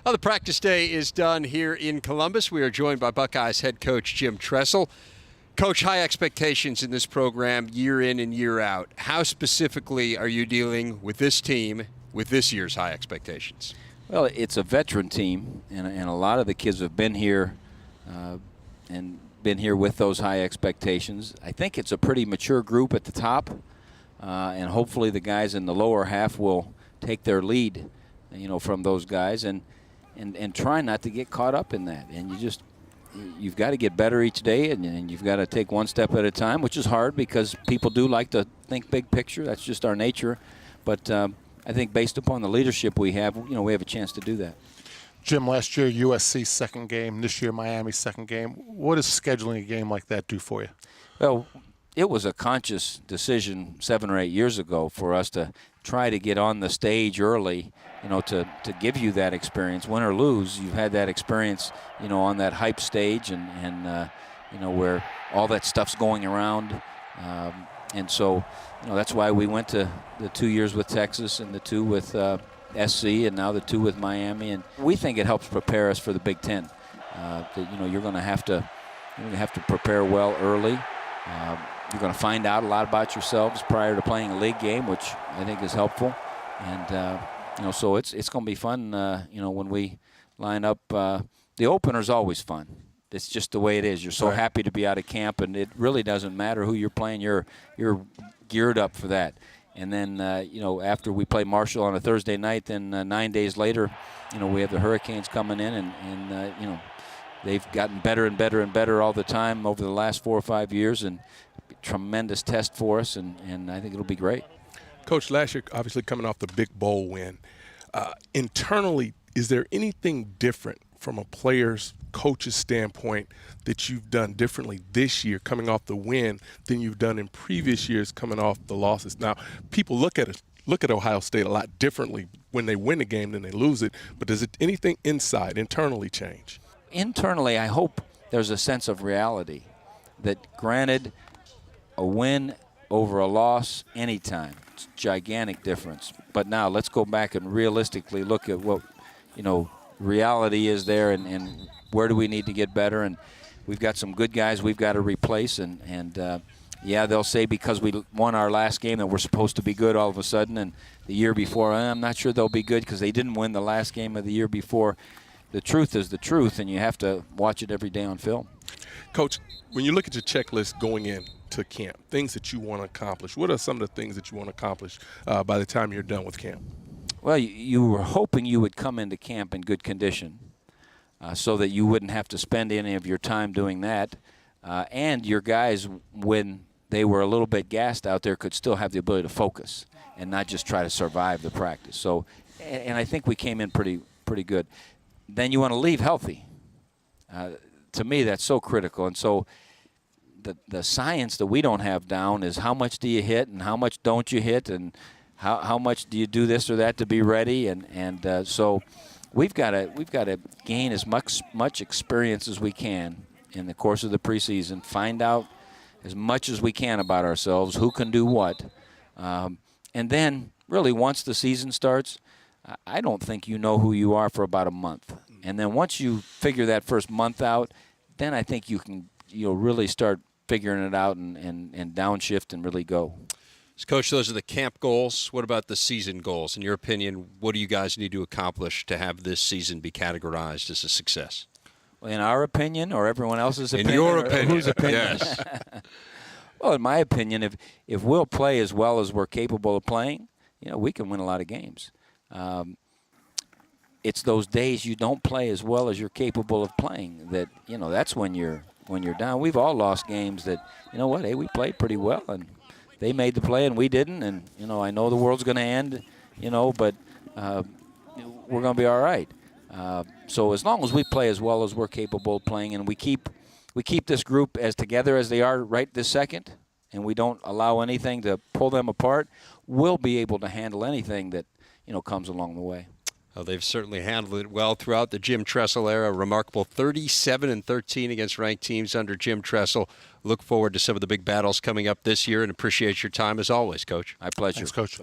Well, the practice day is done here in Columbus. We are joined by Buckeyes head coach Jim Tressel. Coach, high expectations in this program year in and year out. How specifically are you dealing with this team with this year's high expectations? Well, it's a veteran team, and a lot of the kids have been here and been here with those high expectations. I think it's a pretty mature group at the top, and hopefully the guys in the lower half will take their lead, from those guys and try not to get caught up in that. And you've got to get better each day, and you've got to take one step at a time, which is hard because people do like to think big picture. That's just our nature. But I think based upon the leadership we have, we have a chance to do that. Jim, last year USC's second game, this year Miami's second game. What does scheduling a game like that do for you? Well, it was a conscious decision 7 or 8 years ago for us to try to get on the stage early, to give you that experience. Win or lose, you've had that experience, on that hype stage and where all that stuff's going around. And so, that's why we went to the 2 years with Texas and the 2 with SC and now the 2 with Miami. And we think it helps prepare us for the Big Ten. You're going to have to prepare well early. You're going to find out a lot about yourselves prior to playing a league game, which I think is helpful. And, so it's going to be fun, when we line up. The opener's always fun. It's just the way it is. You're so happy to be out of camp, and it really doesn't matter who you're playing. You're geared up for that. And then, after we play Marshall on a Thursday night, then 9 days later, we have the Hurricanes coming in, and they've gotten better and better and better all the time over the last 4 or 5 years, and tremendous test for us, and I think it'll be great. Coach, last year, obviously coming off the big bowl win, internally, is there anything different from a player's, coach's standpoint that you've done differently this year coming off the win than you've done in previous years coming off the losses? Now, people look at Ohio State a lot differently when they win a game than they lose it, but does it anything internally change? Internally, I hope there's a sense of reality that, granted, a win over a loss anytime, it's a gigantic difference. But now let's go back and realistically look at what, reality is there and where do we need to get better. And we've got some good guys we've got to replace. And they'll say because we won our last game that we're supposed to be good all of a sudden. And the year before, I'm not sure they'll be good because they didn't win the last game of the year before. The truth is the truth, and you have to watch it every day on film. Coach, when you look at your checklist going in to camp, things that you want to accomplish, what are some of the things that you want to accomplish by the time you're done with camp? Well, you were hoping you would come into camp in good condition so that you wouldn't have to spend any of your time doing that. And your guys, when they were a little bit gassed out there, could still have the ability to focus and not just try to survive the practice. So, and I think we came in pretty good. Then you want to leave healthy. To me, that's so critical. And so the science that we don't have down is how much do you hit and how much don't you hit and how much do you do this or that to be ready. And so we've got to gain as much experience as we can in the course of the preseason, find out as much as we can about ourselves, who can do what. And then really once the season starts, I don't think you know who you are for about a month. And then once you figure that first month out, then I think you'll really start figuring it out and downshift and really go. So, Coach, those are the camp goals. What about the season goals? In your opinion, what do you guys need to accomplish to have this season be categorized as a success? Well, in our opinion or everyone else's opinion? In your opinion. Whose opinion? Yes. Well, in my opinion, if we'll play as well as we're capable of playing, we can win a lot of games. It's those days you don't play as well as you're capable of playing that, that's when you're down. We've all lost games that, hey, we played pretty well and they made the play and we didn't. And, I know the world's going to end, but we're going to be all right. So as long as we play as well as we're capable of playing and we keep this group as together as they are right this second and we don't allow anything to pull them apart, we'll be able to handle anything that, comes along the way. Well, they've certainly handled it well throughout the Jim Tressel era. Remarkable 37-13 against ranked teams under Jim Tressel. Look forward to some of the big battles coming up this year and appreciate your time as always, Coach. My pleasure. Thanks, Coach.